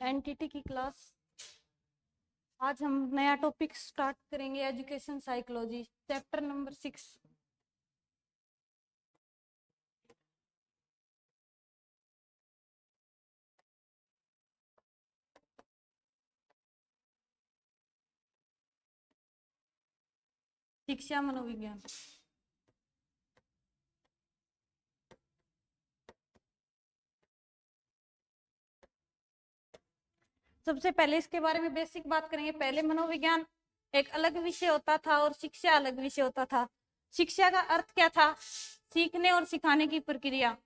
Entity की class. आज हम नया टॉपिक स्टार्ट करेंगे, एजुकेशन साइकोलॉजी, चैप्टर नंबर 6। शिक्षा मनोविज्ञान। सबसे पहले इसके बारे में बेसिक बात करेंगे। पहले मनोविज्ञान एक अलग विषय होता था और शिक्षा अलग विषय होता था। शिक्षा का अर्थ क्या था? सीखने और सिखाने की प्रक्रिया।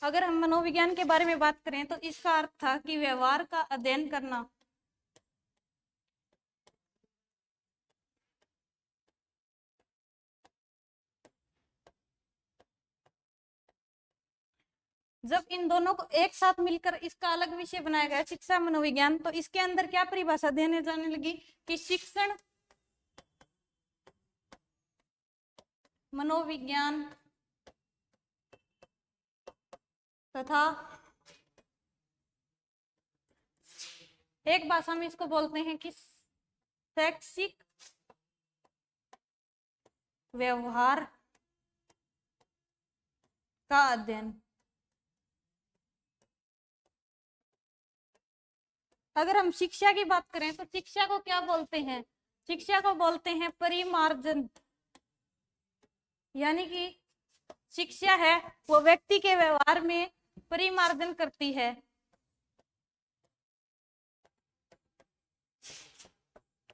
अगर हम मनोविज्ञान के बारे में बात करें तो इसका अर्थ था कि व्यवहार का अध्ययन करना। जब इन दोनों को एक साथ मिलकर इसका अलग विषय बनाया गया, शिक्षा मनोविज्ञान, तो इसके अंदर क्या परिभाषा देने जाने लगी कि शिक्षण मनोविज्ञान तथा एक भाषा में इसको बोलते हैं कि शैक्षिक व्यवहार का अध्ययन। अगर हम शिक्षा की बात करें तो शिक्षा को क्या बोलते हैं? शिक्षा को बोलते हैं परिमार्जन। यानी कि शिक्षा है वो व्यक्ति के व्यवहार में परिमार्जन करती है।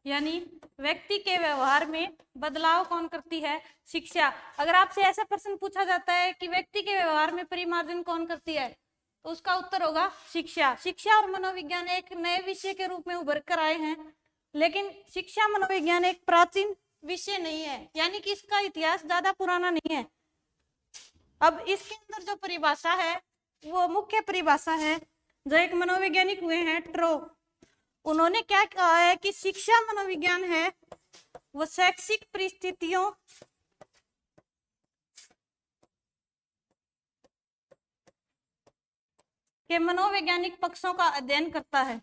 यानी व्यक्ति के व्यवहार में बदलाव कौन करती है? शिक्षा। अगर आपसे ऐसा प्रश्न पूछा जाता है कि व्यक्ति के व्यवहार में परिमार्जन कौन करती है, तो उसका उत्तर होगा शिक्षा। शिक्षा और मनोविज्ञान एक नए विषय के रूप में उभर कर आए हैं, लेकिन शिक्षा मनोविज्ञान एक प्राचीन विषय नहीं है, यानी कि इसका इतिहास ज्यादा पुराना नहीं है। अब इसके अंदर जो परिभाषा है वो मुख्य परिभाषा है जो एक मनोवैज्ञानिक हुए हैं ट्रो। उन्होंने क्या कहा है कि शिक्षा मनोविज्ञान है वो शैक्षिक परिस्थितियों के मनोवैज्ञानिक पक्षों का अध्ययन करता है।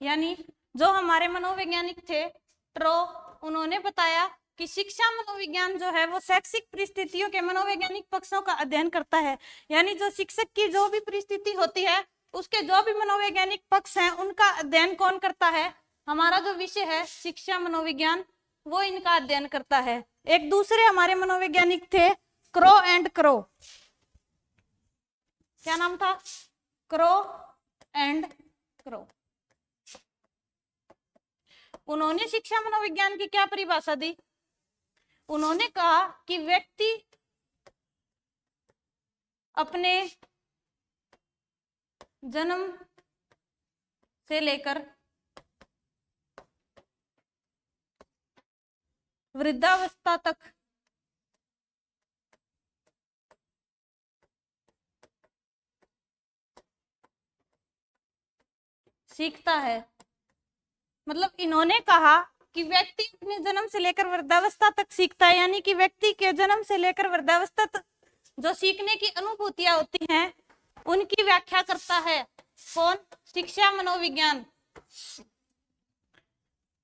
यानी जो हमारे मनोवैज्ञानिक थे ट्रो, उन्होंने बताया कि शिक्षा मनोविज्ञान जो है वो शैक्षिक परिस्थितियों के मनोवैज्ञानिक पक्षों का अध्ययन करता है। यानी जो शिक्षक की जो भी परिस्थिति होती है उसके जो भी मनोवैज्ञानिक पक्ष हैं उनका अध्ययन कौन करता है? हमारा जो विषय है शिक्षा मनोविज्ञान, वो इनका अध्ययन करता है। एक दूसरे हमारे मनोवैज्ञानिक थे क्रो एंड क्रो। क्या नाम था? Crow and crow. उन्होंने शिक्षा मनोविज्ञान की क्या परिभाषा दी? उन्होंने कहा कि व्यक्ति अपने जन्म से लेकर वृद्धावस्था तक सीखता है। मतलब इन्होंने कहा कि व्यक्ति अपने जन्म से लेकर वृद्धावस्था तक सीखता है, यानी कि व्यक्ति के जन्म से लेकर वृद्धावस्था तक जो सीखने की अनुभूतियां होती हैं उनकी व्याख्या करता है कौन? शिक्षा मनोविज्ञान।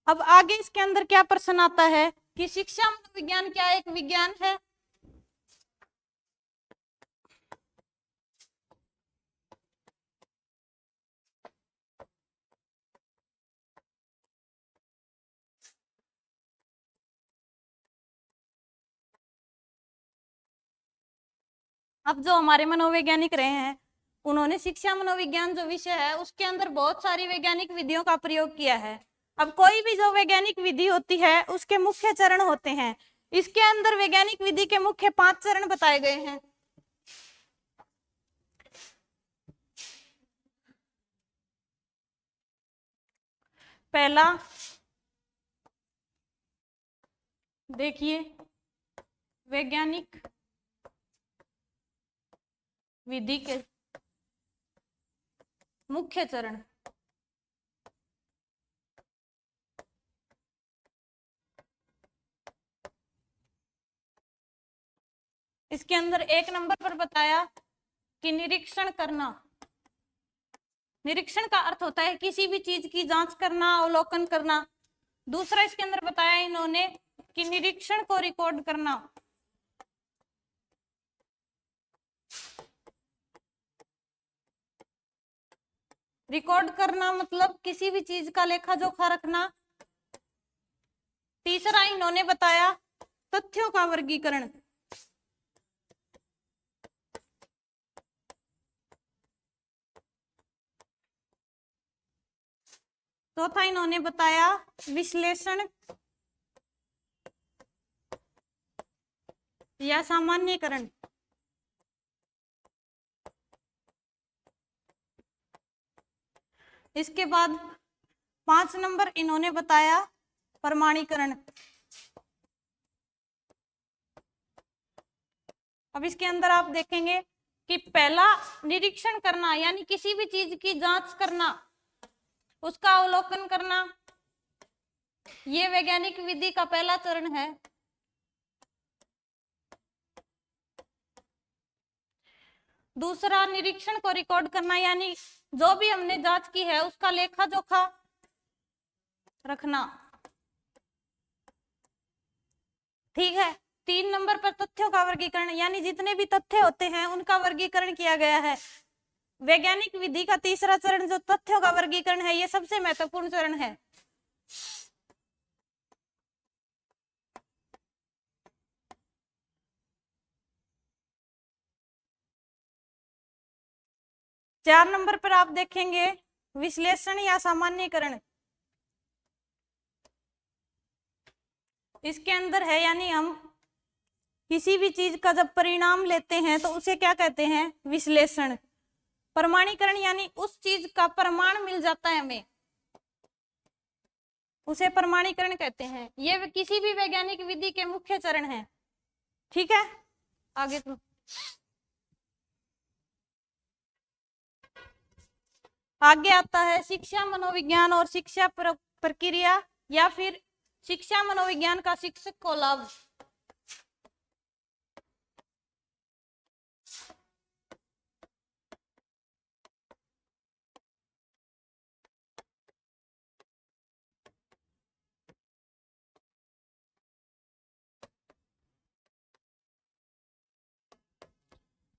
अब आगे इसके अंदर क्या प्रश्न आता है कि शिक्षा मनोविज्ञान क्या एक विज्ञान है? अब जो हमारे मनोवैज्ञानिक रहे हैं उन्होंने शिक्षा मनोविज्ञान जो विषय है उसके अंदर बहुत सारी वैज्ञानिक विधियों का प्रयोग किया है। अब कोई भी जो वैज्ञानिक विधि होती है उसके मुख्य चरण होते हैं। इसके अंदर वैज्ञानिक विधि के मुख्य 5 चरण बताए गए हैं। पहला देखिए, वैज्ञानिक विधि के मुख्य चरण। इसके अंदर एक नंबर पर बताया कि निरीक्षण करना। निरीक्षण का अर्थ होता है किसी भी चीज की जांच करना, अवलोकन करना। दूसरा इसके अंदर बताया इन्होंने कि निरीक्षण को रिकॉर्ड करना। रिकॉर्ड करना मतलब किसी भी चीज का लेखा जोखा रखना। तीसरा इन्होंने बताया तथ्यों का वर्गीकरण। चौथा इन्होंने बताया विश्लेषण या सामान्यीकरण। इसके बाद 5 नंबर इन्होंने बताया प्रमाणीकरण। अब इसके अंदर आप देखेंगे कि पहला निरीक्षण करना यानी किसी भी चीज की जांच करना, उसका अवलोकन करना, ये वैज्ञानिक विधि का पहला चरण है। दूसरा निरीक्षण को रिकॉर्ड करना यानी जो भी हमने जांच की है उसका लेखा जोखा रखना। ठीक है। 3 नंबर पर तथ्यों का वर्गीकरण यानी जितने भी तथ्य होते हैं उनका वर्गीकरण किया गया है। वैज्ञानिक विधि का तीसरा चरण जो तथ्यों का वर्गीकरण है, ये सबसे महत्वपूर्ण चरण है। चार नंबर पर आप देखेंगे विश्लेषण या सामान्यीकरण। इसके अंदर है यानी हम किसी भी चीज का जब परिणाम लेते हैं तो उसे क्या कहते हैं? विश्लेषण। प्रमाणीकरण यानी उस चीज का प्रमाण मिल जाता है हमें, उसे प्रमाणीकरण कहते हैं। ये किसी भी वैज्ञानिक विधि के मुख्य चरण हैं। ठीक है, आगे तो आगे आता है शिक्षा मनोविज्ञान और शिक्षा प्रक्रिया या फिर शिक्षा मनोविज्ञान का शिक्षक को लाभ।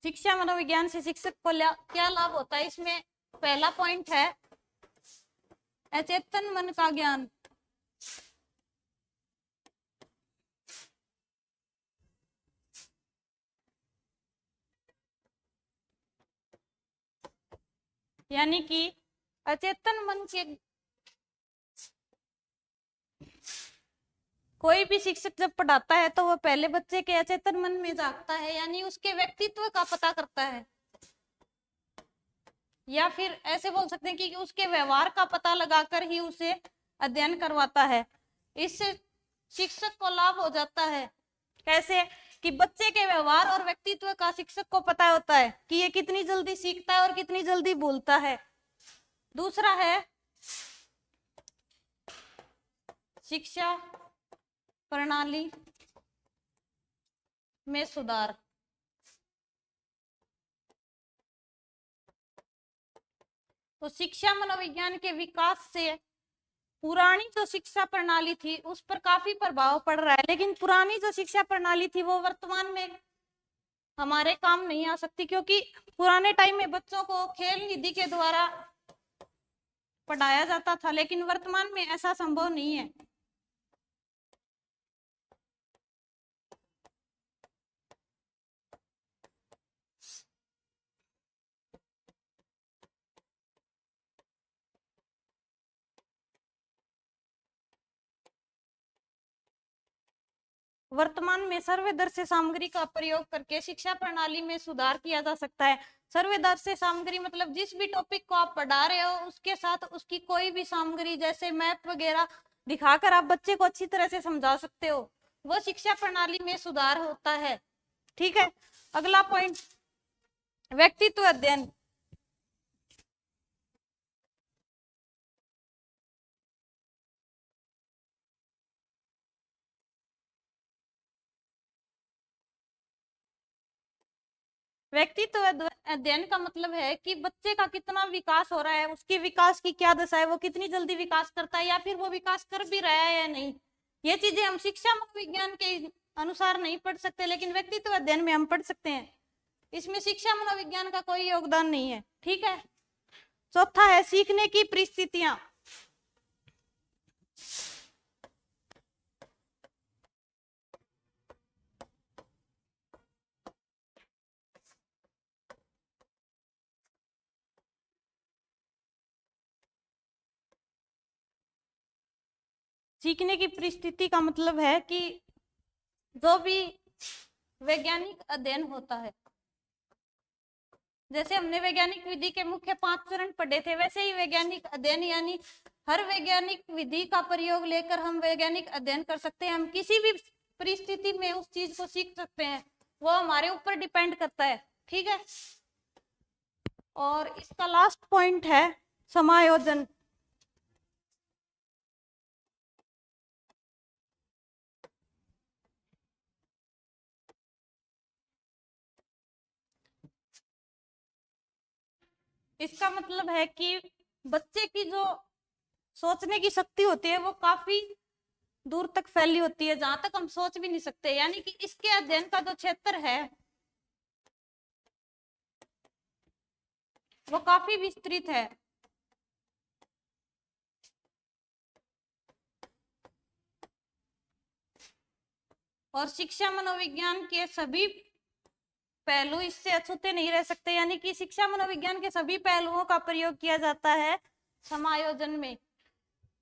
शिक्षा मनोविज्ञान से शिक्षक को क्या लाभ होता है? इसमें पहला पॉइंट है अचेतन मन का ज्ञान। यानी कि अचेतन मन के कोई भी शिक्षक जब पढ़ाता है तो वह पहले बच्चे के अचेतन मन में झांकता है यानी उसके व्यक्तित्व का पता करता है, या फिर ऐसे बोल सकते हैं कि उसके व्यवहार का पता लगाकर ही उसे अध्ययन करवाता है। इससे शिक्षक को लाभ हो जाता है। कैसे? कि बच्चे के व्यवहार और व्यक्तित्व का शिक्षक को पता होता है कि ये कितनी जल्दी सीखता है और कितनी जल्दी भूलता है। दूसरा है शिक्षा प्रणाली में सुधार। तो शिक्षा मनोविज्ञान के विकास से पुरानी जो शिक्षा प्रणाली थी उस पर काफी प्रभाव पड़ रहा है, लेकिन पुरानी जो शिक्षा प्रणाली थी वो वर्तमान में हमारे काम नहीं आ सकती, क्योंकि पुराने टाइम में बच्चों को खेल निधि के द्वारा पढ़ाया जाता था, लेकिन वर्तमान में ऐसा संभव नहीं है। वर्तमान में सर्वदर्शी सामग्री का प्रयोग करके शिक्षा प्रणाली में सुधार किया जा सकता है। सर्वदर्शी सामग्री मतलब जिस भी टॉपिक को आप पढ़ा रहे हो उसके साथ उसकी कोई भी सामग्री जैसे मैप वगैरह दिखाकर आप बच्चे को अच्छी तरह से समझा सकते हो। वो शिक्षा प्रणाली में सुधार होता है। ठीक है, अगला पॉइंट, व्यक्तित्व अध्ययन। व्यक्तित्व अध्ययन का मतलब है कि बच्चे का कितना विकास हो रहा है, उसकी विकास की क्या दशा है, वो कितनी जल्दी विकास करता है या फिर वो विकास कर भी रहा है या नहीं। ये चीजें हम शिक्षा मनोविज्ञान के अनुसार नहीं पढ़ सकते, लेकिन व्यक्तित्व अध्ययन में हम पढ़ सकते हैं। इसमें शिक्षा मनोविज्ञान का कोई योगदान नहीं है। ठीक है, चौथा है सीखने की परिस्थितियां। सीखने की परिस्थिति का मतलब है कि जो भी वैज्ञानिक अध्ययन होता है, जैसे हमने वैज्ञानिक विधि के मुख्य 5 चरण पढ़े थे, वैसे ही वैज्ञानिक अध्ययन यानी हर वैज्ञानिक विधि का प्रयोग लेकर हम वैज्ञानिक अध्ययन कर सकते हैं। हम किसी भी परिस्थिति में उस चीज को सीख सकते हैं, वो हमारे ऊपर डिपेंड करता है। ठीक है, और इसका लास्ट पॉइंट है समायोजन। इसका मतलब है कि बच्चे की जो सोचने की शक्ति होती है वो काफी दूर तक फैली होती है, जहां तक हम सोच भी नहीं सकते। यानी कि इसके अध्ययन का जो क्षेत्र है वो काफी विस्तृत है। और शिक्षा मनोविज्ञान के सभी पहलू इससे अछूते नहीं रह सकते। यानी कि शिक्षा मनोविज्ञान के सभी पहलुओं का प्रयोग किया जाता है समायोजन में।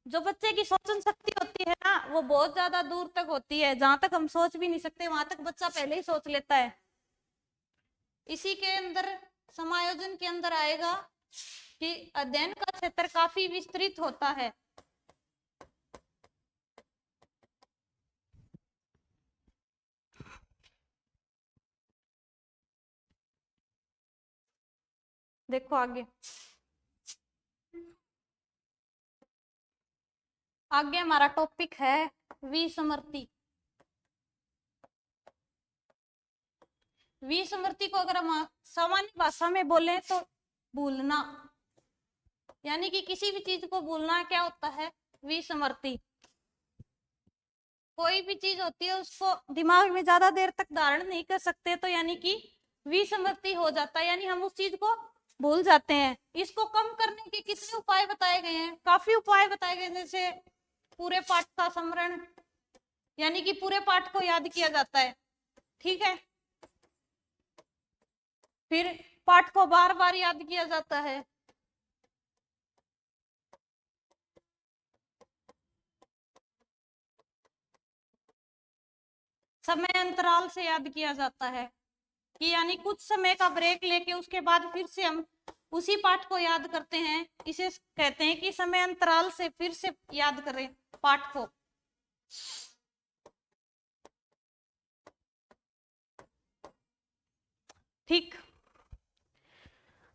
जो बच्चे की सोचन शक्ति होती है ना, वो बहुत ज्यादा दूर तक होती है, जहां तक हम सोच भी नहीं सकते वहां तक बच्चा पहले ही सोच लेता है। इसी के अंदर समायोजन के अंदर आएगा कि अध्ययन का क्षेत्र काफी विस्तृत होता है। देखो आगे, आगे हमारा टॉपिक है विसमर्ति। विसमर्ति को अगर हम सामान्य भाषा में बोले तो भूलना, यानी कि किसी भी चीज को भूलना क्या होता है, विसमर्ति। कोई भी चीज होती है उसको दिमाग में ज्यादा देर तक धारण नहीं कर सकते, तो यानी कि विसमर्ति हो जाता है, यानी हम उस चीज को भूल जाते हैं। इसको कम करने के कितने उपाय बताए गए हैं, काफी उपाय बताए गए, जैसे पूरे पाठ का स्मरण, यानी कि पूरे पाठ को याद किया जाता है। ठीक है, फिर पाठ को बार बार याद किया जाता है, समय अंतराल से याद किया जाता है, कि यानी कुछ समय का ब्रेक लेके उसके बाद फिर से हम उसी पाठ को याद करते हैं। इसे कहते हैं कि समय अंतराल से फिर से याद करें पाठ को। ठीक,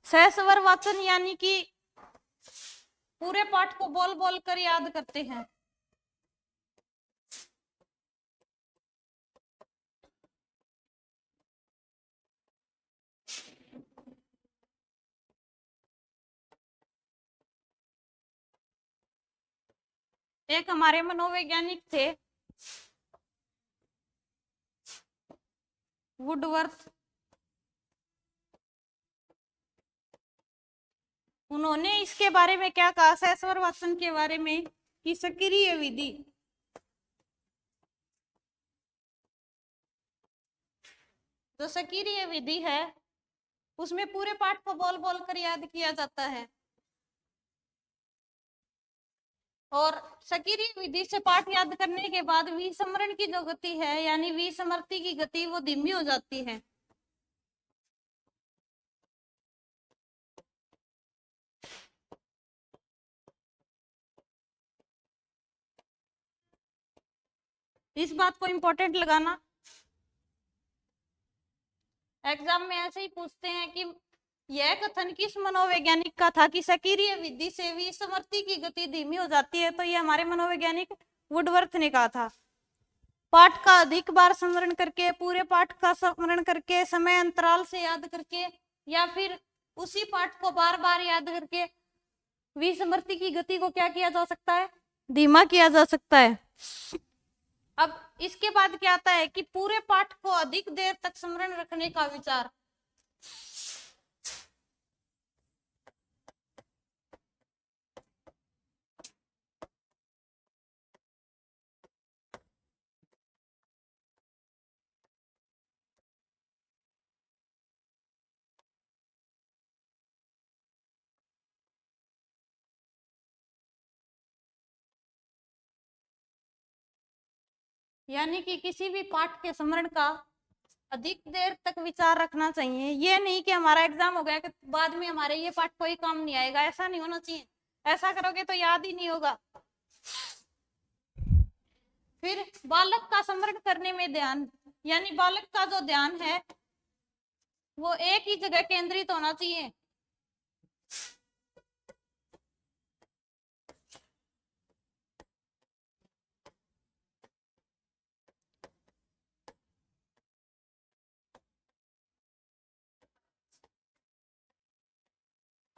सहस्वर वाचन, यानी कि पूरे पाठ को बोल बोल कर याद करते हैं। एक हमारे मनोवैज्ञानिक थे वुडवर्थ, उन्होंने इसके बारे में क्या कहा, सहस्वर वाचन के बारे में, कि सक्रिय विधि, जो सक्रिय विधि है उसमें पूरे पाठ को बोल बोल कर याद किया जाता है। और सक्रिय विधि से पाठ याद करने के बाद विस्मरण की जो गति है, यानी विस्मृति की गति, वो धीमी हो जाती है। इस बात को इंपॉर्टेंट लगाना। एग्जाम में ऐसे ही पूछते हैं कि यह कथन किस मनोवैज्ञानिक का था कि सक्रिय विधि से विषमर्ती की गति धीमी हो जाती है, तो ये हमारे मनोवैज्ञानिक वुडवर्थ ने कहा था। पाठ का अधिक बार स्मरण करके, पूरे पाठ का स्मरण करके, समय अंतराल से याद करके, या फिर उसी पाठ को बार बार याद करके विषमर्ती की गति को क्या किया जा सकता है, धीमा किया जा सकता है। अब इसके बाद क्या आता है कि पूरे पाठ को अधिक देर तक स्मरण रखने का विचार। यानी कि किसी भी पाठ के स्मरण का अधिक देर तक विचार रखना चाहिए। ये नहीं कि हमारा एग्जाम हो गया कि बाद में हमारे ये पाठ कोई काम नहीं आएगा, ऐसा नहीं होना चाहिए। ऐसा करोगे तो याद ही नहीं होगा। फिर बालक का स्मरण करने में ध्यान, यानी बालक का जो ध्यान है वो एक ही जगह केंद्रित होना चाहिए।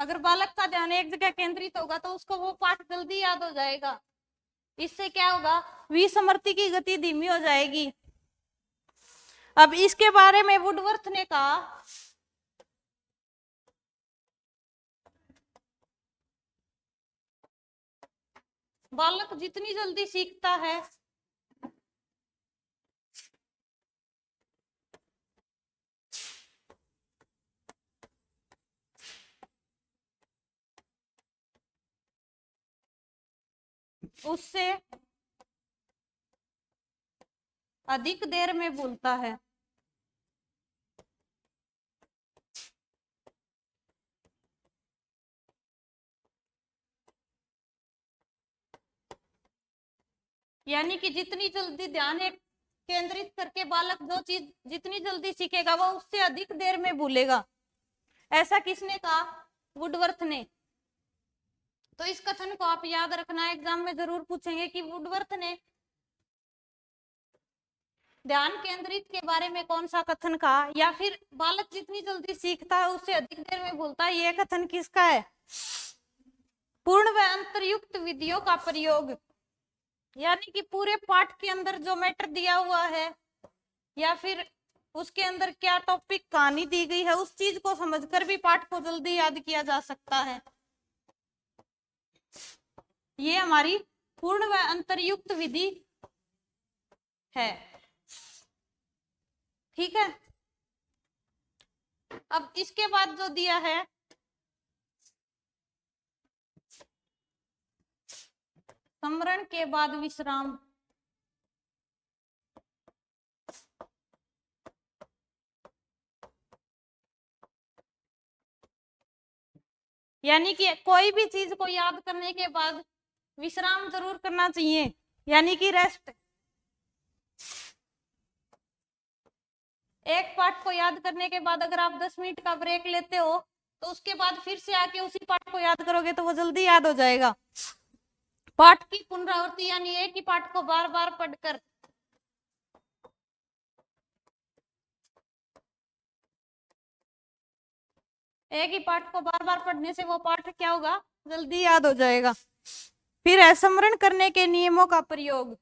अगर बालक का ध्यान एक जगह केंद्रित होगा तो उसको वो पाठ जल्दी याद हो जाएगा। इससे क्या होगा, विस्मृति की गति धीमी हो जाएगी। अब इसके बारे में वुडवर्थ ने कहा बालक जितनी जल्दी सीखता है उससे अधिक देर में भूलता है। यानी कि जितनी जल्दी ध्यान एक केंद्रित करके बालक जो चीज जितनी जल्दी सीखेगा वो उससे अधिक देर में भूलेगा। ऐसा किसने कहा, वुडवर्थ ने। तो इस कथन को आप याद रखना, एग्जाम में जरूर पूछेंगे कि वुडवर्थ ने ध्यान केंद्रित के बारे में कौन सा कथन कहा, या फिर बालक जितनी जल्दी सीखता है उससे अधिक देर में भूलता है, यह कथन किसका है। पूर्ण व अंतरयुक्त विधियों का प्रयोग, यानी कि पूरे पाठ के अंदर जो मैटर दिया हुआ है या फिर उसके अंदर क्या टॉपिक कहानी दी गई है उस चीज को समझकर भी पाठ को जल्दी याद किया जा सकता है। ये हमारी पूर्ण व अंतरयुक्त विधि है। ठीक है। अब इसके बाद जो दिया है स्मरण के बाद विश्राम। यानी कि कोई भी चीज को याद करने के बाद विश्राम जरूर करना चाहिए, यानी कि रेस्ट। एक पाठ को याद करने के बाद अगर आप 10 मिनट का ब्रेक लेते हो तो उसके बाद फिर से आके उसी पाठ को याद करोगे तो वो जल्दी याद हो जाएगा। पाठ की पुनरावृत्ति, यानी एक ही पाठ को बार बार पढ़कर एक ही पाठ को बार बार पढ़ने से वो पाठ क्या होगा, जल्दी याद हो जाएगा। फिर है स्मरण करने के नियमों का प्रयोग।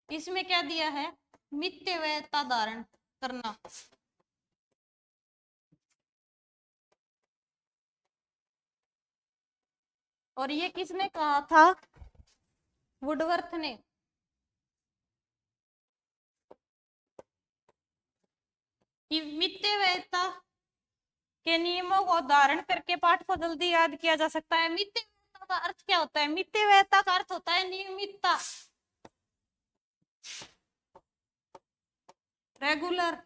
इसमें क्या दिया है, मित्यवयता धारण करना। और ये किसने कहा था, वुडवर्थ ने। कि मित्यवयता के नियमों को धारण करके पाठ को जल्दी याद किया जा सकता है। मित्यवयता का अर्थ क्या होता है, मित्यवयता का अर्थ होता है नियमितता, रेगुलर।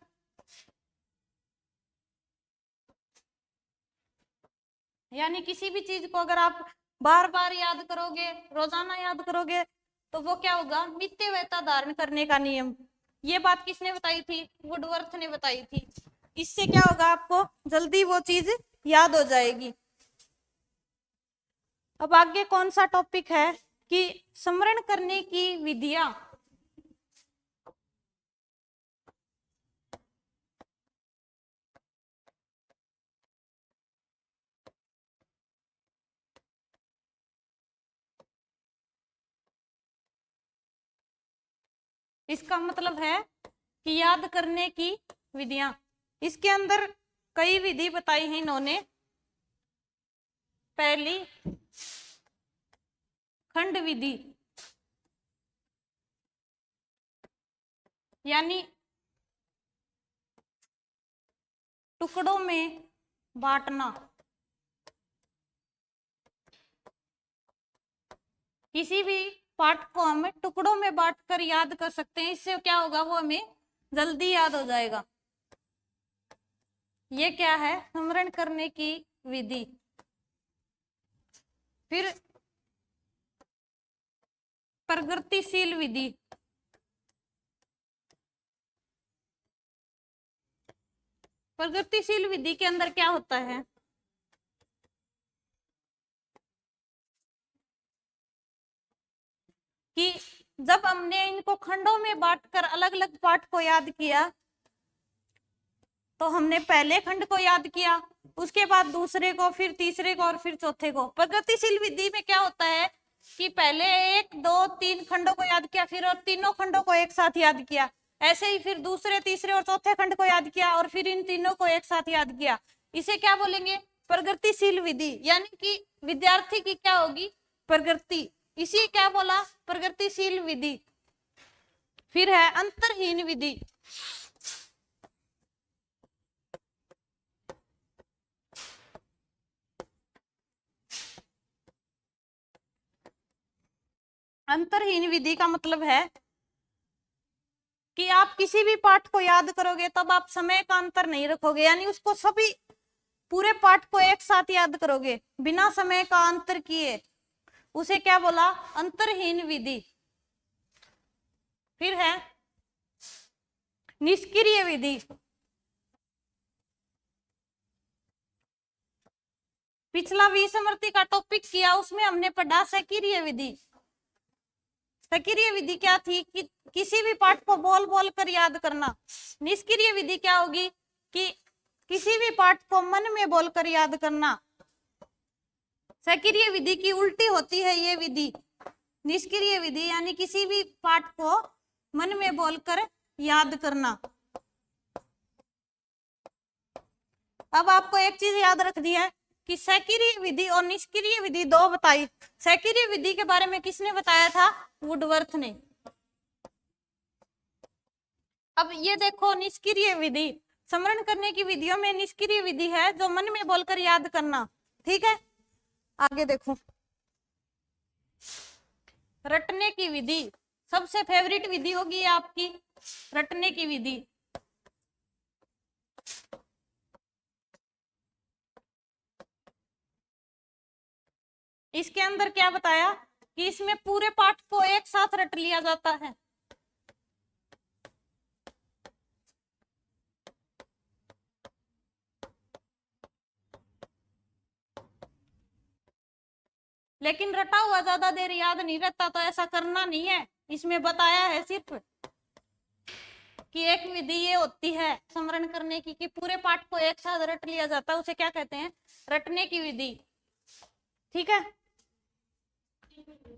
यानी किसी भी चीज को अगर आप बार बार याद करोगे, रोजाना याद करोगे तो वो क्या होगा, मित्यवयता धारण करने का नियम। ये बात किसने बताई थी, वुडवर्थ ने बताई थी। इससे क्या होगा, आपको जल्दी वो चीज याद हो जाएगी। अब आगे कौन सा टॉपिक है कि स्मरण करने की विधियां। इसका मतलब है कि याद करने की विधियां। इसके अंदर कई विधि बताई है इन्होंने। पहली खंड विधि, यानी टुकड़ों में बांटना। किसी भी पाठ को हम टुकड़ों में बांटकर याद कर सकते हैं। इससे क्या होगा, वो हमें जल्दी याद हो जाएगा। ये क्या है, स्मरण करने की विधि। फिर प्रगतिशील विधि। प्रगतिशील विधि के अंदर क्या होता है कि जब हमने इनको खंडों में बांटकर अलग अलग पाठ को याद किया, तो हमने पहले खंड को याद किया, उसके बाद दूसरे को, फिर तीसरे को और फिर चौथे को। प्रगतिशील विधि में क्या होता है कि पहले 1 2 3 खंडों को याद किया, फिर और तीनों खंडों को एक साथ याद किया। ऐसे ही फिर दूसरे, तीसरे और चौथे खंड को याद किया और फिर इन तीनों को एक साथ याद किया। इसे क्या बोलेंगे, प्रगतिशील विधि। यानी कि विद्यार्थी की क्या होगी, प्रगति। इसी क्या बोला, प्रगतिशील विधि। फिर है अंतरहीन विधि। अंतरहीन विधि का मतलब है कि आप किसी भी पाठ को याद करोगे तब आप समय का अंतर नहीं रखोगे, यानी उसको सभी पूरे पाठ को एक साथ याद करोगे बिना समय का अंतर किए। उसे क्या बोला, अंतरहीन विधि। फिर है निष्क्रिय विधि। पिछला विसमृति का टॉपिक किया, उसमें हमने पढ़ा सक्रिय विधि। सक्रिय विधि क्या थी कि किसी भी पाठ को बोल बोल कर याद करना। निष्क्रिय विधि क्या होगी कि किसी भी पाठ को मन में बोलकर याद करना। सक्रिय विधि की उल्टी होती है ये विधि, निष्क्रिय विधि, यानी किसी भी पाठ को मन में बोलकर याद करना। अब आपको एक चीज याद रखनी है कि सक्रिय विधि और निष्क्रिय विधि दो बताई। सक्रिय विधि के बारे में किसने बताया था, वुडवर्थ ने। अब ये देखो निष्क्रिय विधि, स्मरण करने की विधियों में निष्क्रिय विधि है जो मन में बोलकर याद करना। ठीक है, आगे देखो। रटने की विधि, सबसे फेवरेट विधि होगी आपकी रटने की विधि। इसके अंदर क्या बताया कि इसमें पूरे पाठ को एक साथ रट लिया जाता है। लेकिन रटा हुआ ज्यादा देर याद नहीं रहता, तो ऐसा करना नहीं है। इसमें बताया है सिर्फ कि एक विधि ये होती है स्मरण करने की कि पूरे पाठ को एक साथ रट लिया जाता है, उसे क्या कहते हैं, रटने की विधि। ठीक है,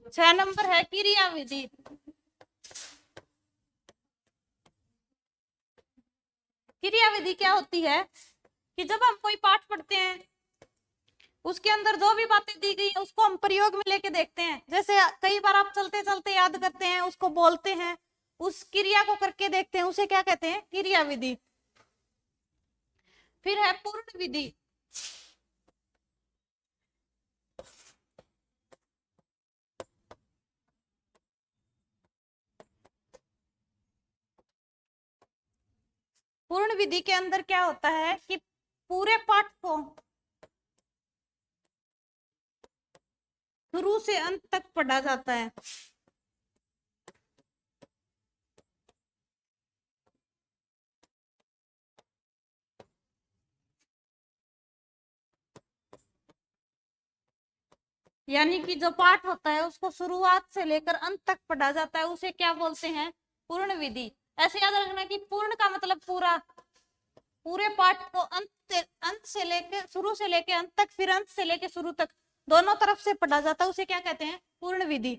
6 नंबर है क्रिया विधि। क्रिया विधि क्या होती है कि जब हम कोई पाठ पढ़ते हैं, उसके अंदर जो भी बातें दी गई है उसको हम प्रयोग में लेके देखते हैं। जैसे कई बार आप चलते चलते याद करते हैं, उसको बोलते हैं, उस क्रिया को करके देखते हैं, उसे क्या कहते हैं, क्रिया विधि। फिर है पूर्ण विधि। पूर्ण विधि के अंदर क्या होता है कि पूरे पाठ को शुरू से अंत तक पढ़ा जाता है। यानी कि जो पाठ होता है उसको शुरुआत से लेकर अंत तक पढ़ा जाता है, उसे क्या बोलते हैं? पूर्ण विधि। ऐसे याद रखना कि पूर्ण का मतलब पूरा, पूरे पाठ को अंत से लेके, शुरू से लेके अंत तक, फिर अंत से लेके शुरू तक दोनों तरफ से पढ़ा जाता है, उसे क्या कहते हैं? पूर्ण विधि।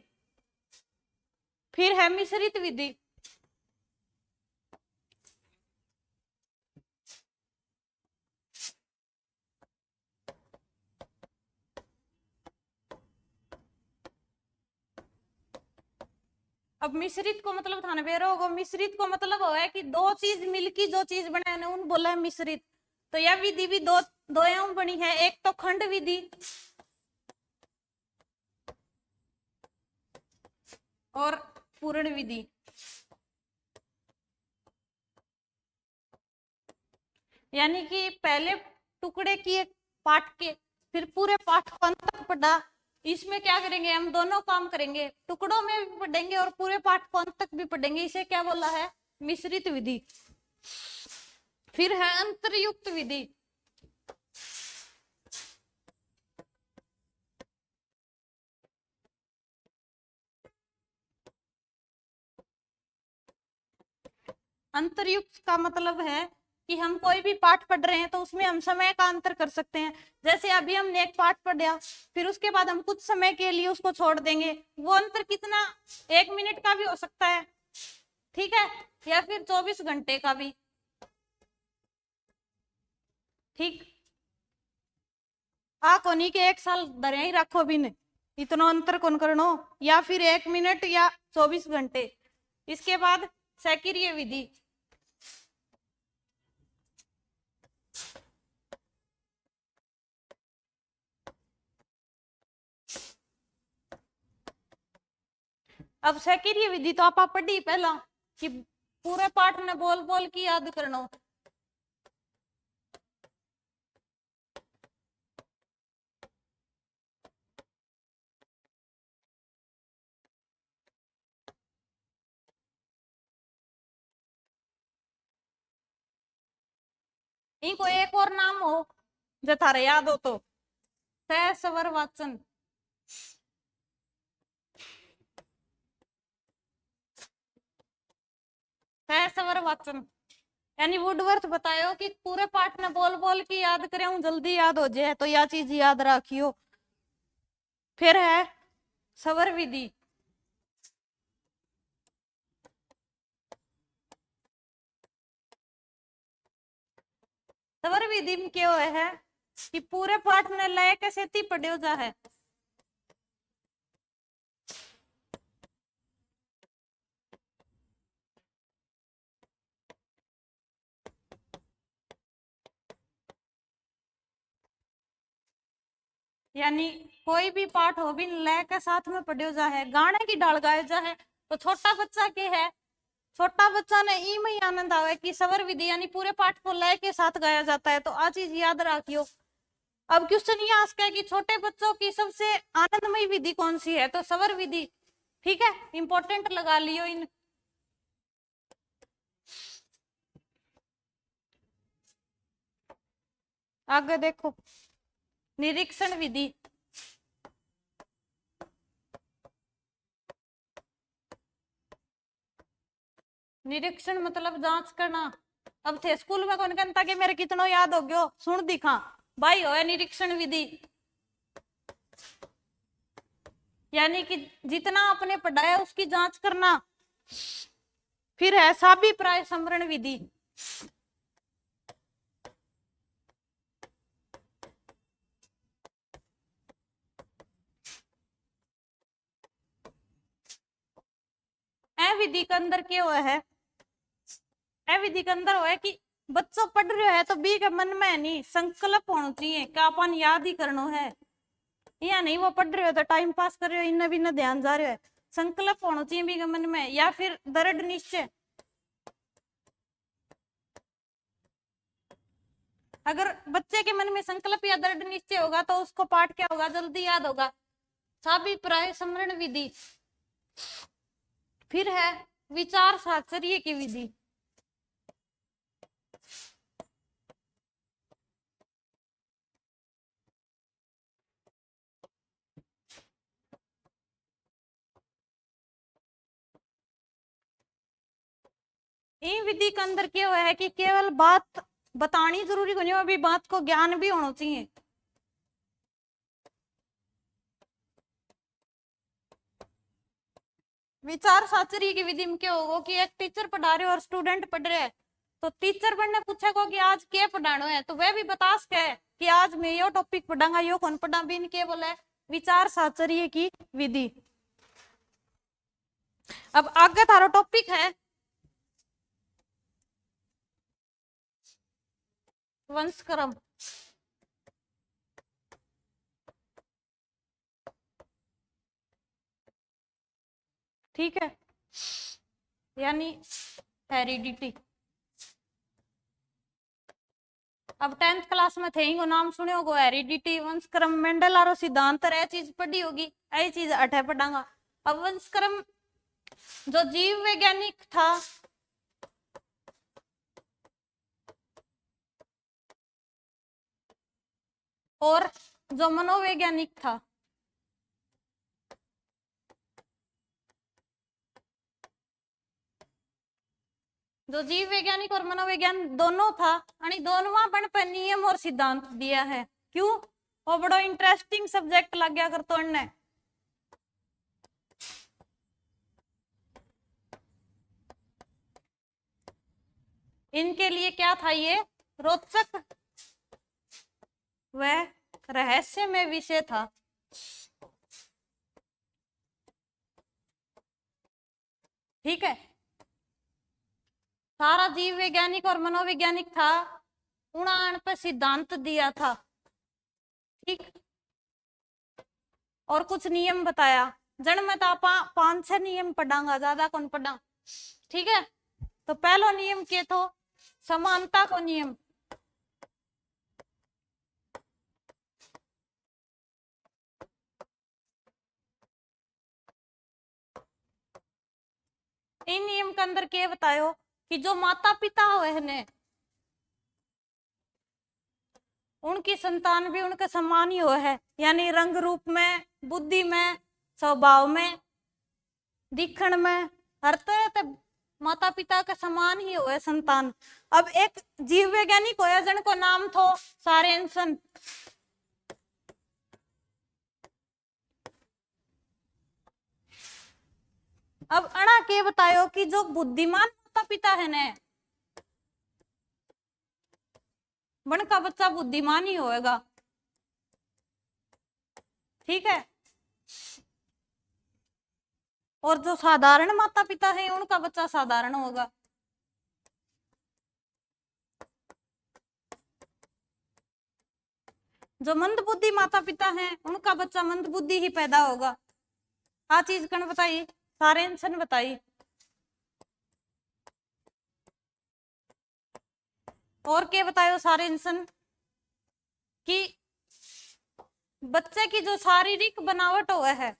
फिर है मिश्रित विधि। अब मिश्रित को मतलब थाने बेरो होगा, मिश्रित को मतलब है कि दो चीज मिलकी जो चीज बने ने उन बोला है मिश्रित। तो यह विधि भी दो दो बनी है, एक तो खंड विधि और पूर्ण विधि। यानी कि पहले टुकड़े किए पाठ के, फिर पूरे पाठ को अंत तक पढ़ा। इसमें क्या करेंगे हम? दोनों काम करेंगे, टुकड़ों में भी पढ़ेंगे और पूरे पाठ को अंत तक भी पढ़ेंगे। इसे क्या बोला है? मिश्रित विधि। फिर है अंतरयुक्त विधि। अंतरयुक्त का मतलब है कि हम कोई भी पाठ पढ़ रहे हैं तो उसमें हम समय का अंतर कर सकते हैं। जैसे अभी हमने एक पाठ पढ़ा, फिर उसके बाद हम कुछ समय के लिए उसको छोड़ देंगे। वो अंतर कितना? 1 मिनट का भी हो सकता है, ठीक है, या फिर 24 घंटे का भी। ठीक, आ कोनी के 1 साल धरे ही रखो भी नहीं, इतना अंतर कौन करनो, या फिर 1 मिनट या 24 घंटे। इसके बाद सैकिरीय विधि। अब सैकिरीय विधि तो आप पढ़ी पहला कि पूरे पाठ ने बोल बोल की याद करना। इनको एक और नाम हो जो थारे याद हो तो, सहस्वर वाचन। सहस्वर वाचन यानी वुडवर्थ बतायो कि पूरे पाठ ने बोल बोल की याद करे हूं, जल्दी याद हो जाए, तो यह चीज याद रखियो। फिर है सवर विधि। सवर विधि में क्या है कि पूरे पाठ ने लय के सेती पढ़ियो जा है। यानी कोई भी पाठ हो भी लय के साथ में पढ़ियो जा है, गाने की ढाल गाए जा है। तो छोटा बच्चा के है, छोटा बच्चा ने ई में ही आनंद आवे कि सवर विधि यानी पूरे पाठ को लय के साथ गाया जाता है, तो आ चीज याद रखियो। अब क्वेश्चन ये आस्क है कि छोटे बच्चों की सबसे आनंदमय विधि कौन सी है? तो सवर विधि, ठीक है, इंपॉर्टेंट लगा लियो इन। आगे देखो, निरीक्षण विधि। निरीक्षण मतलब जांच करना। अब थे स्कूल में कौन कहता कि मेरे कितनो याद हो गयो, सुन दिखा भाई हो निरीक्षण विधि। यानी कि जितना आपने पढ़ाया उसकी जांच करना। फिर है साभिप्राय संवरण विधि। ए विधि के अंदर क्या हुआ है? ए विधि के अंदर हुआ है कि बच्चों पढ़ रहे है तो बी के मन में नहीं संकल्प होना चाहिए कि अपन याद ही करना है, या नहीं वो पढ़ रहे हो तो टाइम पास कर रहे हो, इन्हें भी ना ध्यान जा रहे हो है। संकल्प होना चाहिए भी के मन में, या फिर दृढ़ निश्चय। अगर बच्चे के मन में संकल्प या दृढ़ निश्चय होगा तो उसको पाठ क्या होगा? जल्दी याद होगा। साभिप्राय स्मरण विधि। फिर है विचार साचर्य की विधि। इन विधि के अंदर क्या हुआ है कि केवल बात बतानी जरूरी नहीं, अभी बात को ज्ञान भी होना चाहिए। विचार साचरी की विधि में क्या होगा कि एक टीचर पढ़ा रहे हो और स्टूडेंट पढ़ रहे हैं, तो टीचर बनने पूछेगा कि आज क्या पढ़ाना है, तो वह भी बता सके कि आज मैं यो टॉपिक पढ़ाऊंगा, यो कौन पढ़ा, बिन के बोले विचार साचर्य की विधि। अब आगे थारा टॉपिक है वंशक्रम। ठीक है, यानी हेरिडिटी। अब 10th क्लास में थे इनको नाम सुने होगा, हेरिडिटी, वंशक्रम, मेंडल आरो सिद्धांत, ये चीज पढ़ी होगी, यही चीज अठे पढ़ांगा। अब वंशक्रम जो जीव वैज्ञानिक था और जो मनोवैज्ञानिक था, जो जीव वैज्ञानिक और मनोविज्ञान दोनों था, आणि दोनों बन पर नियम और सिद्धांत दिया है। क्यों? वो बड़ा इंटरेस्टिंग सब्जेक्ट लग गया कर तो इनने। इनके लिए क्या था, ये रोचक व रहस्यमय विषय था। ठीक है, सारा जीव वैज्ञानिक और मनोवैज्ञानिक था, उड़ान पे सिद्धांत दिया था। ठीक, और कुछ नियम बताया। जन में तो आप 5-6 नियम पढ़ांगा, ज्यादा कौन पढ़ा। ठीक है, तो पहला नियम क्या था, समानता को नियम। इन नियम के अंदर क्या बतायो कि जो माता पिता हुए ने, उनकी संतान भी उनके समान ही हो है, यानी रंग रूप में, बुद्धि में, स्वभाव में, दिखण में, हर तरह से माता पिता के समान ही हो है संतान। अब एक जीव वैज्ञानिक होया जिनको नाम थो सारेंसन। अब अणा के बतायो कि जो बुद्धिमान माता पिता है ने, बन का बच्चा बुद्धिमान ही होएगा। ठीक है, और जो साधारण माता पिता है उनका बच्चा साधारण होगा। जो मंद बुद्धि माता पिता हैं उनका बच्चा मंद बुद्धि ही पैदा होगा। आ चीज कौन बताई, सारेंसन बताई। और क्या बतायो सारेंसन कि बच्चे की जो शारीरिक बनावट हुआ है,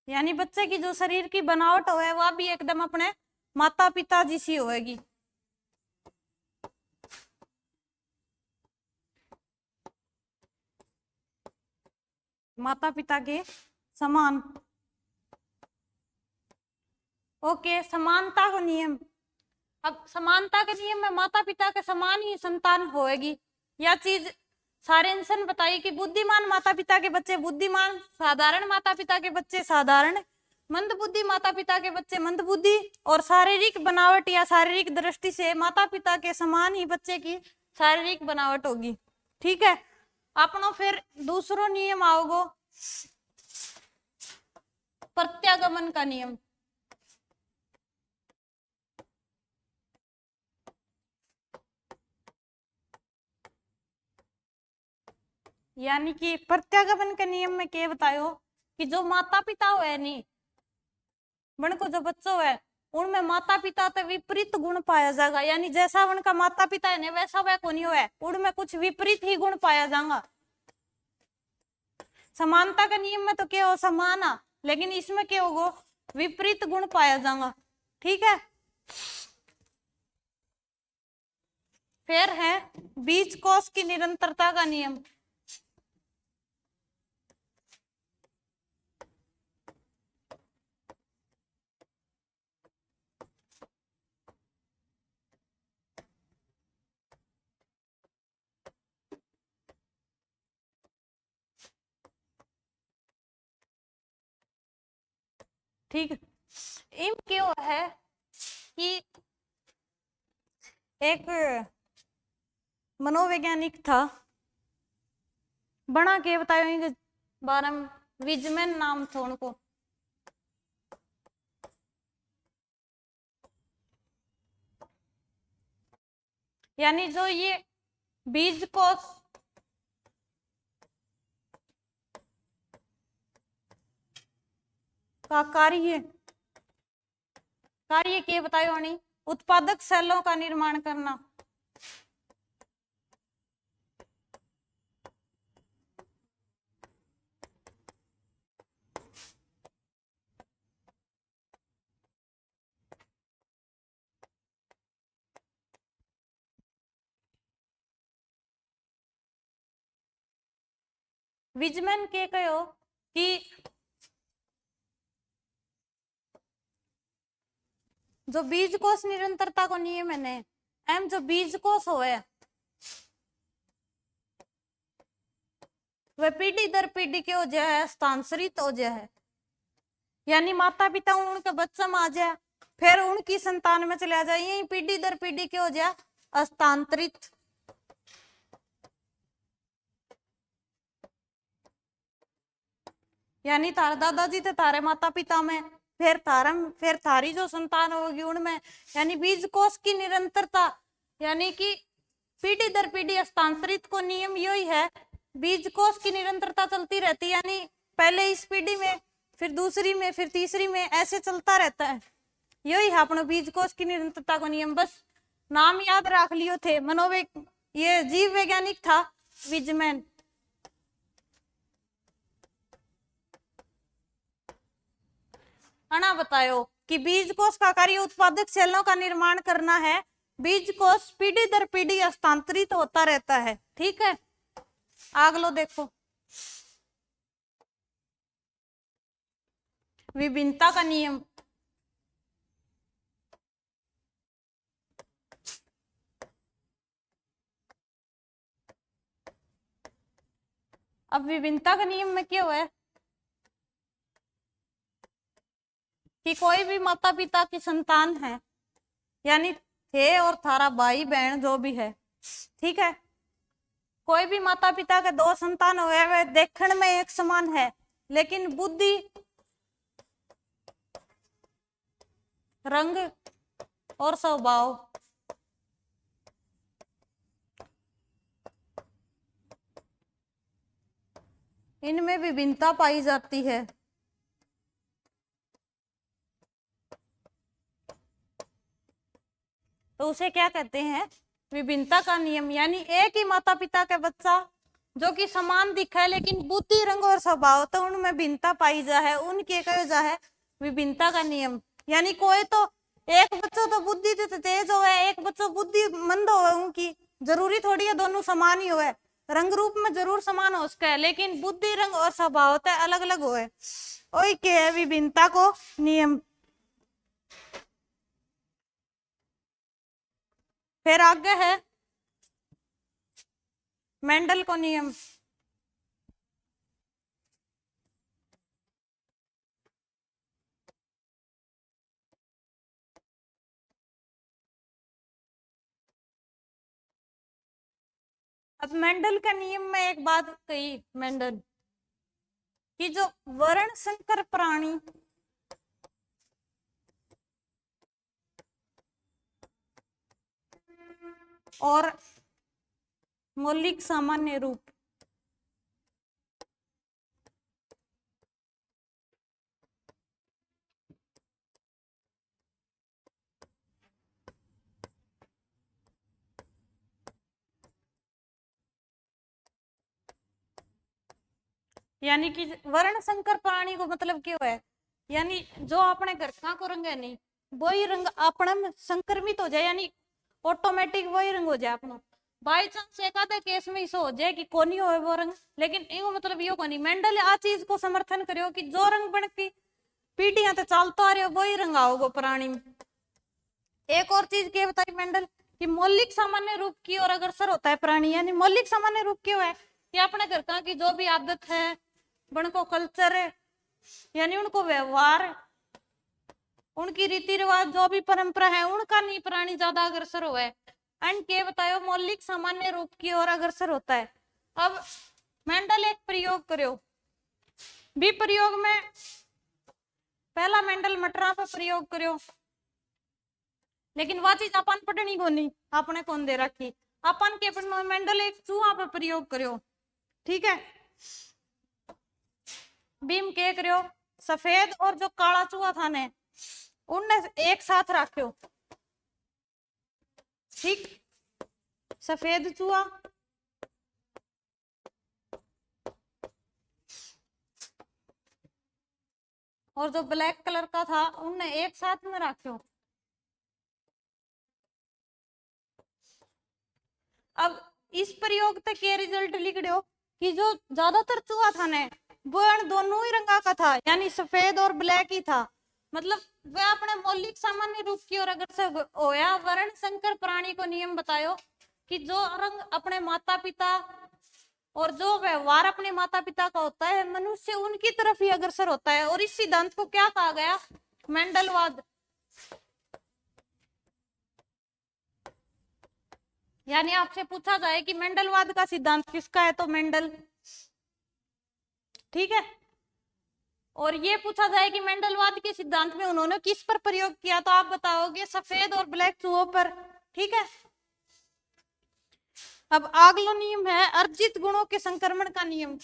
यानी बच्चे की जो शरीर की बनावट हुआ है वह भी एकदम अपने माता पिता जैसी होएगी। माता पिता के समान। ओके, समानता का नियम। अब समानता के नियम में माता पिता के समान ही संतान होएगी। यह चीज सारेंसन बताई कि बुद्धिमान माता पिता के बच्चे बुद्धिमान, साधारण माता पिता के बच्चे साधारण, मंद बुद्धि माता पिता के बच्चे मंद बुद्धि, और शारीरिक बनावट या शारीरिक दृष्टि से माता पिता के समान ही बच्चे की शारीरिक बनावट होगी। ठीक है, अपनो फिर दूसरो नियम आओगो प्रत्यागमन का नियम। यानी कि प्रत्यागमन के नियम में क्या बतायो कि जो माता पिता हुए नी, बन को जो बच्चों है उनमें माता पिता तो विपरीत गुण पाया जाएगा, यानी जैसा उनका माता पिता है वैसा वह को नहीं हुआ, उनमें कुछ विपरीत ही गुण पाया जाएगा। समानता के नियम में तो क्या हो, समान आ, लेकिन इसमें क्या होगा, विपरीत गुण पाया जाएगा। ठीक है, फिर है बीज कोश की निरंतरता का नियम। ठीक। इम क्यों है कि एक मनोवैज्ञानिक था, बना के बताओ बारे में, विजमैन नाम था उनको। यानी जो ये बीज कोश का कार्य क्या बतायो अणी, उत्पादक सेलों का निर्माण करना। विजमैन के कहो कि जो बीज कोश निरंतरता को नियम है ने, एम जो बीज कोश होवे वह पीढ़ी दर पीढ़ी के हो जाए हस्तांतरित हो जाए। यानी माता पिता उनके बच्चा में आ जाए, फिर उनकी संतान में चला जाए, यही पीढ़ी दर पीढ़ी के हो जाए हस्तांतरित। यानी तारे दादाजी थे तारे माता पिता में, फिर थारी जो संतान होगी उनमें। यानी बीज कोश की निरंतरता, यानी कि पीढ़ी दर पीढ़ी हस्तांतरित को नियम यही है, बीज कोश की निरंतरता चलती रहती। यानी पहले इस पीढ़ी में, फिर दूसरी में, फिर तीसरी में, ऐसे चलता रहता है। यही है अपना बीज कोश की निरंतरता को नियम। बस नाम याद रख लियो थे। ये जीव वैज्ञानिक था विजमैन। अना बतायो कि बीज कोश का कार्य उत्पादक सेलों का निर्माण करना है। बीज कोश पीढ़ी दर पीढ़ी हस्तांतरित होता रहता है। ठीक है, अगलो देखो, विभिन्नता का नियम। अब विभिन्नता का नियम में क्या हुआ है कि कोई भी माता पिता की संतान है, यानी थे और थारा भाई बहन जो भी है, ठीक है, कोई भी माता पिता के दो संतान हुए, वे देखने में एक समान है, लेकिन बुद्धि, रंग और स्वभाव इनमें विभिन्नता पाई जाती है। तो उसे क्या कहते हैं, विभिन्नता का नियम। यानी एक ही माता पिता के बच्चा जो कि समान दिखा है, लेकिन बुद्धि, रंग और स्वभाव तो उनमें भिन्नता पाई जा है, उनके कहे जा है विभिन्नता का नियम। यानी कोई तो एक बच्चों तो बुद्धि तो तेज हो, एक बच्चों बुद्धि मंद हो, उनकी जरूरी थोड़ी है दोनों समान ही हो, रंग रूप में जरूर समान हो उसका है, लेकिन बुद्धि, रंग और स्वभाव तो अलग अलग हो। वही के है विभिन्नता को नियम। फिर आगे है मेंडल को नियम। अब मेंडल का नियम में एक बात कही मेंडल कि जो वर्ण संकर प्राणी और मौलिक सामान्य रूप, यानी कि वर्ण संकर प्राणी को मतलब क्यों है, यानी जो अपने घर का को रंग है नहीं वही रंग अपने में संक्रमित हो जाए, यानी ऑटोमेटिक वही रंग हो जाए अपना। बाई चांस एक आधे केस में इसे हो जाए कि कोनी हो वो रंग, लेकिन यो मतलब यो कोनी। मेंडल आ चीज को समर्थन करियो कि जो रंग बन की पीढ़ियां तो चलता आ रही हो वही रंग आओगे प्राणी में। एक और चीज क्या बताई मेंडल कि मौलिक सामान्य रूप की ओर अग्रसर होता है प्राणी। यानी मौलिक सामान्य रूप क्यों है कि अपने घर का की जो भी आदत है, बन को कल्चर है, यानी उनको व्यवहार उनकी रीति रिवाज जो भी परंपरा है उनका नहीं प्राणी ज्यादा अग्रसर हुआ है। एंड के बतायो मौलिक सामान्य रूप की ओर अग्रसर होता है। अब मेंडल एक प्रयोग करो, बी प्रयोग में पहला मेंडल मटरा पर प्रयोग करो, लेकिन वह चीज अपन पढ़नी कोनी, आपने कौन दे रखी, अपन के मेंडल एक चूहा पर प्रयोग करो। ठीक है, बीम के करो सफेद और जो काला चूहा था ने उनने एक साथ रखो। ठीक, सफेद चूहा और जो ब्लैक कलर का था उनने एक साथ में रखो। अब इस प्रयोग तक ये रिजल्ट लिख दो कि जो ज्यादातर चूहा था ने वो दोनों ही रंगा का था, यानी सफेद और ब्लैक ही था। मतलब वह अपने मौलिक सामान्य रूप की ओर अगर से होया। वर्ण संकर प्राणी को नियम बतायो कि जो रंग अपने माता पिता और जो व्यवहार अपने माता पिता का होता है मनुष्य उनकी तरफ ही अग्रसर होता है। और इस सिद्धांत को क्या कहा गया, मेंडलवाद। यानी आपसे पूछा जाए कि मेंडलवाद का सिद्धांत किसका है तो मेंडल। ठीक है, और ये पूछा जाए कि मेंडलवाद के सिद्धांत में उन्होंने किस पर प्रयोग किया तो आप बताओगे सफेद और ब्लैक चूहों पर। ठीक है, अब अगला नियम है अर्जित गुणों के संक्रमण का नियम।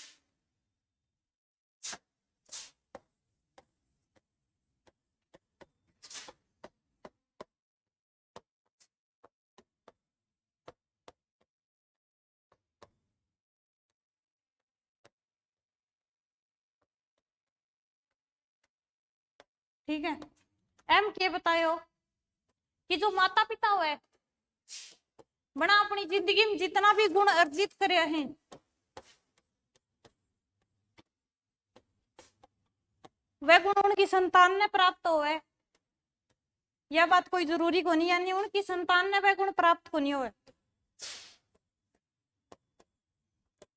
ठीक है, एम के बतायो कि जो माता पिता हुए बना अपनी जिंदगी में जितना भी गुण अर्जित करे हैं वह गुण उनकी संतान ने प्राप्त हुए। यह बात कोई जरूरी को नहीं, यानी उनकी संतान ने वह गुण प्राप्त को नहीं हुए।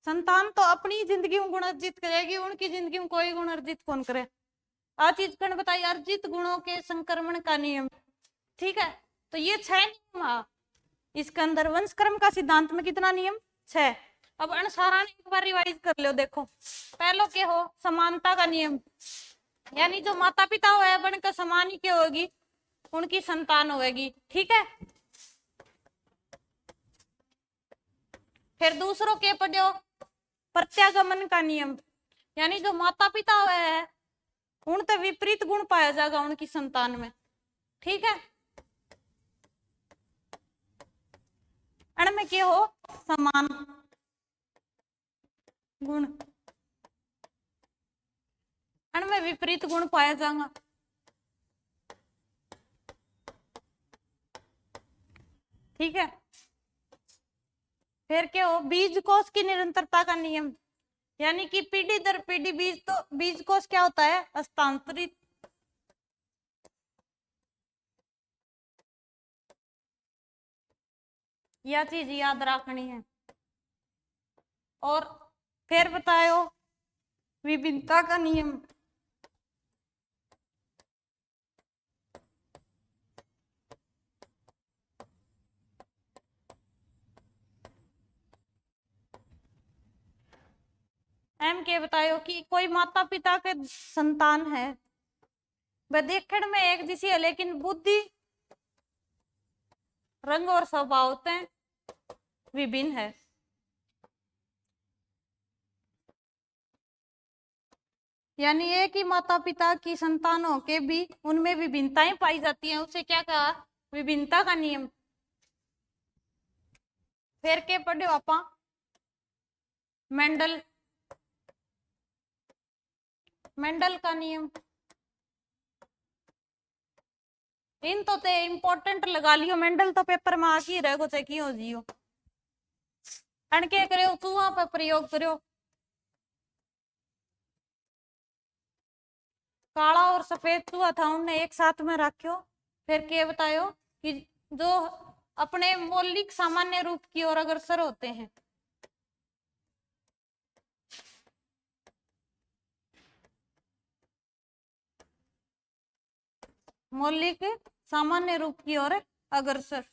संतान तो अपनी जिंदगी में गुण अर्जित करेगी, उनकी जिंदगी में कोई गुण अर्जित कौन करे। आ चीज कौन बताई, अर्जित गुणों के संक्रमण का नियम। ठीक है, तो ये 6 नियम इसके अंदर। वंशक्रम का सिद्धांत में कितना नियम, 6। अब अनुसारण एक बार रिवाइज कर लो। देखो पहलो के हो समानता का नियम, यानी जो माता पिता हो बनकर समान ही क्या होगी, उनकी संतान होगी। ठीक है, फिर दूसरों के पढ़ो प्रत्यागमन का नियम, यानी जो माता पिता है उनसे विपरीत गुण पाया जाएगा उनकी संतान में। ठीक है, में क्या हो समान गुण, में विपरीत गुण पाया जाएगा। ठीक है, फिर क्या हो बीज कोश की निरंतरता का नियम, यानी कि पीढ़ी दर पीढ़ी बीज कोश क्या होता है, हस्तांतरित। यह चीज याद रखनी है। और फिर बताओ विभिन्नता का नियम, एम के बतायो कि कोई माता पिता के संतान है वह देखने में एक जैसी है लेकिन बुद्धि रंग और स्वभाव से विभिन्न है। यानी एक ही माता पिता की संतानों के भी उनमें विभिन्नताएं पाई जाती हैं, उसे क्या कहा, विभिन्नता का नियम। फिर के पढ़ो आपा मेंडल, मेंडल का नियम। इन तो ते इंपॉर्टेंट लगा लियो, मेंडल तो पेपर में आके रह गो चाहे हो जियो। अणके करो चूहा पर प्रयोग करो, काला और सफेद चूहा था उनने एक साथ में रखो। फिर के बतायो कि जो अपने मौलिक सामान्य रूप की ओर अग्रसर होते हैं। मौलिक सामान्य रूप की ओर अग्रसर।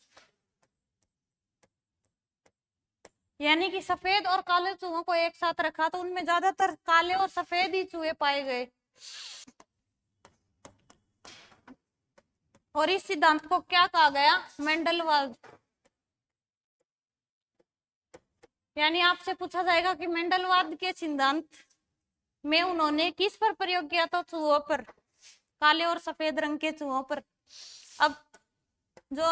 यानी कि सफेद और काले चूहों को एक साथ रखा तो उनमें ज्यादातर काले और सफेद ही चूहे पाए गए। और इस सिद्धांत को क्या कहा गया? मेंडलवाद। यानी आपसे पूछा जाएगा कि मेंडलवाद के सिद्धांत में उन्होंने किस पर प्रयोग किया? तो चूहों पर, काले और सफेद रंग के चूहों पर। अब जो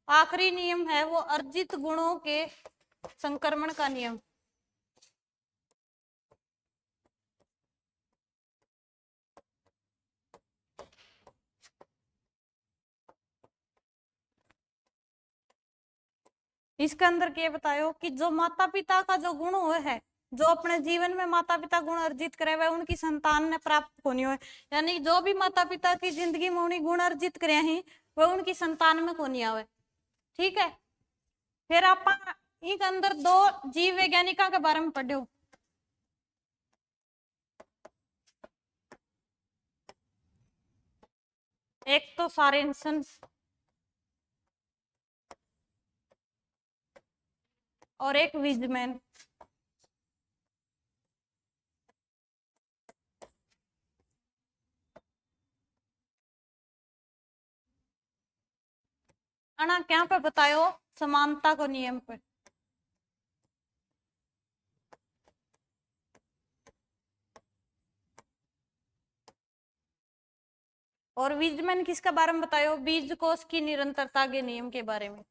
आखिरी नियम है वो अर्जित गुणों के संक्रमण का नियम। इसके अंदर क्या बतायो कि जो माता पिता का जो गुण हुए है, जो अपने जीवन में माता पिता गुण अर्जित करे वह उनकी संतान ने प्राप्त होनी हो। यानी जो भी माता पिता की जिंदगी में उन्हीं गुण अर्जित करे ही वह उनकी संतान में को नहीं आवे। ठीक है। फिर आप एक अंदर दो जीव वैज्ञानिका के बारे में पढ़ो। एक तो सॉरेनसन और एक विजमैन। अना क्या पे बतायो? समानता को नियम पे। और विजमैन किसके बारे में बतायो? बीज कोष की निरंतरता के नियम के बारे में।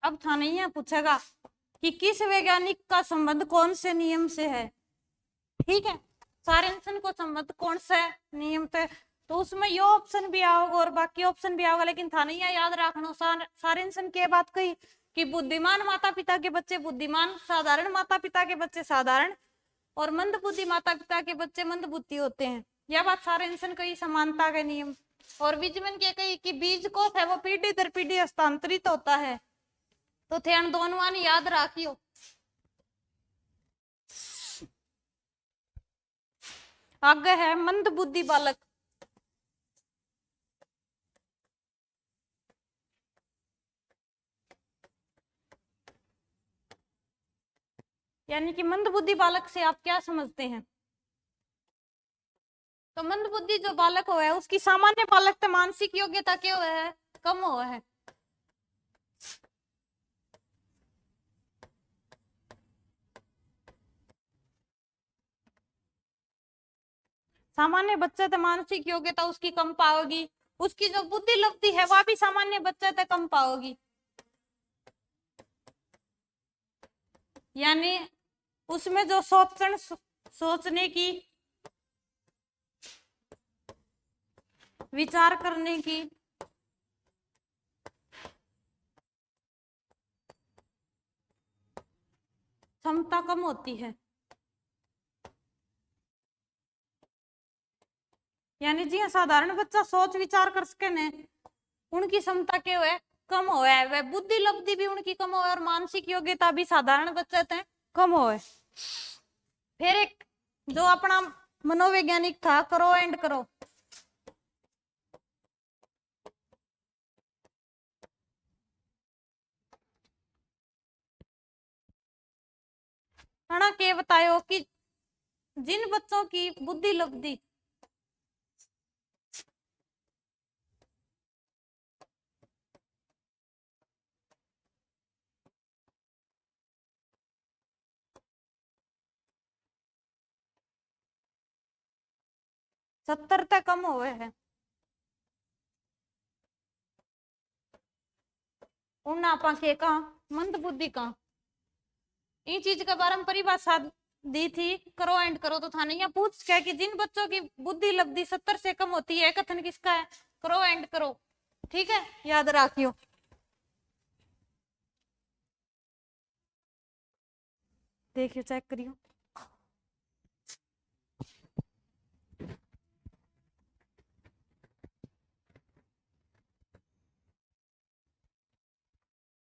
अब था नहीं है पूछेगा कि किस वैज्ञानिक का संबंध कौन से नियम से है। ठीक है। सॉरेनसन को संबंध कौन से नियम से? तो उसमें यो ऑप्शन भी आओगे और बाकी ऑप्शन भी आओगे, लेकिन था नहीं है याद रखना। सॉरेनसन की बात कही कि बुद्धिमान माता पिता के बच्चे बुद्धिमान, साधारण माता पिता के बच्चे साधारण और मंद बुद्धि माता पिता के बच्चे मंद बुद्धि होते हैं। यह बात सॉरेनसन कही, समानता के नियम। और विजमैन के कही कि बीज कोष है वो पीढ़ी दर पीढ़ी हस्तांतरित होता है। तो ध्यान दोनों याद रखियो। आगे है मंद बुद्धि बालक। यानी कि मंद बुद्धि बालक से आप क्या समझते हैं? तो मंद बुद्धि जो बालक हुआ है उसकी सामान्य बालक तो मानसिक योग्यता क्या हुआ है? कम हुआ है। सामान्य बच्चे तो मानसिक योग्यता उसकी कम पाओगी, उसकी जो बुद्धि लब्धि है वह भी सामान्य बच्चे तक कम पाओगी। यानी उसमें जो सोचने की, विचार करने की क्षमता कम होती है। यानी जी साधारण बच्चा सोच विचार कर सके ने, उनकी क्षमता क्या है? कम हो है। वह बुद्धि लब्धि भी उनकी कम हो और मानसिक योग्यता भी साधारण बच्चे थे कम हो है। फिर एक जो अपना मनोवैज्ञानिक था करो एंड करो। है ना, के बतायो कि जिन बच्चों की बुद्धि लब्धि सत्तर तक कम हुए है, उन आपा के कहा मंद बुद्धि का ये चीज के बारे में परिभाषा दी थी करो एंड करो। तो था नहीं या पूछ क्या कि जिन बच्चों की बुद्धि लब्धि 70 से कम होती है, कथन किसका है? करो एंड करो। ठीक है, याद रखियो। देखियो, चेक करियो।